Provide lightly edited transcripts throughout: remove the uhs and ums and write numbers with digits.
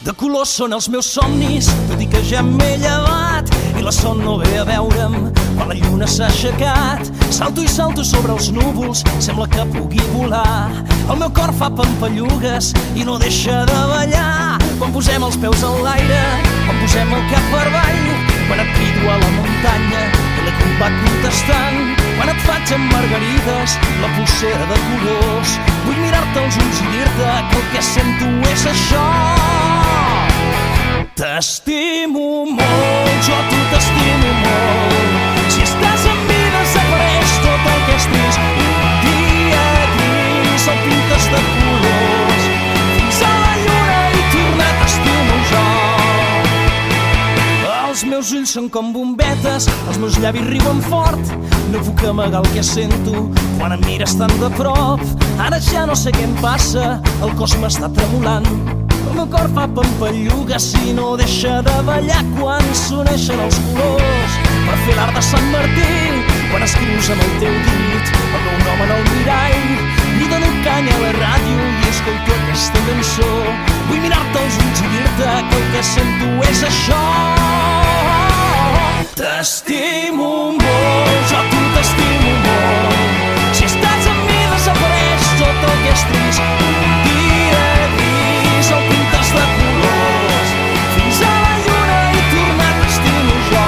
De colors són els meus somnis, tot i que ja m'he llevat i la son no ve a veure'm quan la lluna s'ha aixecat. Salto i salto sobre els núvols, sembla que pugui volar. El meu cor fa pampallugues i no deixa de ballar. Quan posem els peus en l'aire, quan posem el cap per avall, quan et crido a la muntanya i l'eco va contestant, quan et faig amb margarides la pulsera de colors. Vull mirar-te als ulls i dir-te que el que sento és això. T'estimo molt, jo a tu t'estimo molt. Si estàs amb mi desapareix tot el que és trist. Un dia gris el pintes de colors. Fins a la lluna i tornar t'estimo jo. Els meus ulls són com bombetes, els meus llavis riuen fort. No puc amagar el que sento quan em mires tan de prop. Ara ja no sé què em passa, el cos m'està tremolant. El meu cor fa pampallugues i no deixa de ballar quan s'uneixen els colors. Per fer l'art de Sant Martí, quan escrius amb el teu dit el meu nom en el mirall, li dono canya a la ràdio i escolto aquesta cançó. Vull mirar-te als ulls i dir-te que el que sento és això. T'estimo molt, jo a tu t'estimo molt. Si estàs amb mi desapareix tot el que és trist. Un dia gris el pintes de colors. Fins a la lluna i tornar t'estimo jo.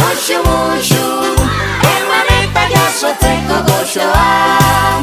Mushu, mushu, emaneta jasotzeko goxoa.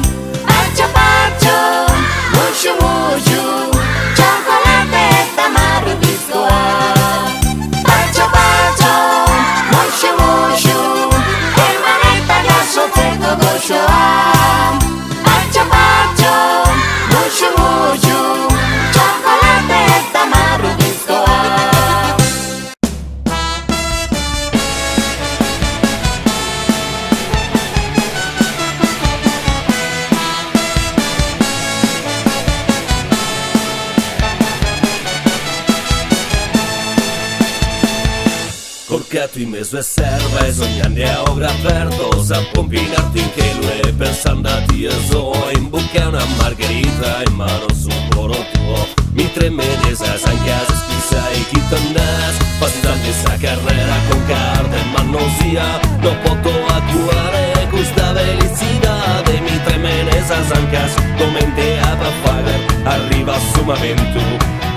buscato in mezzo a serva e sognando a obra aperto s'appompinarti in che lui pensando a Dio so in bocca una margherita in mano su un coro tuo mi tremedes en casa spisa y quitandas passando esa carrera con carta en manosia no poto actuare questa felicidad de mi tremedes en casa comente a pafagar arriba su momento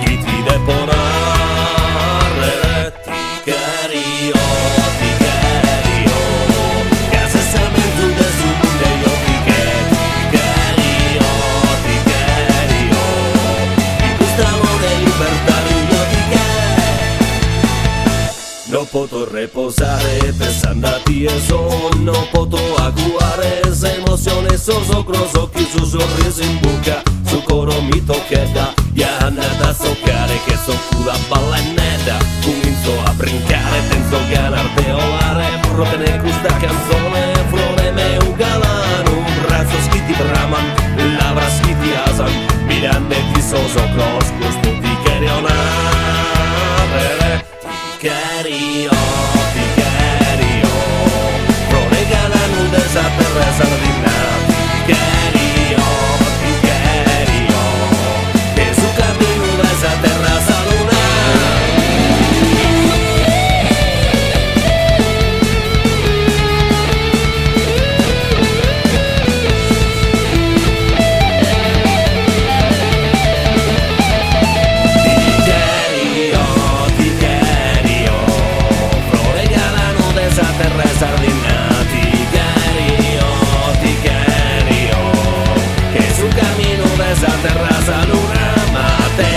chi ti deponar no poto reposare pensando a ti e son no poto aguare esa emozione sosocros occhi su sorriso in bocca su coro mi tocchetta e andata a soccare che so pura balla e netta comincio a brincare penso ganar de olare proprio questa canzone flore me un galano un braccio schitti braman labra schitti asan mirando ti sosocros questo ti querionare Cario, ti cario, pro regalano desa terra sardina. Cario, ti cario, che su cammino desa terra saluna. Terra saluna, ma te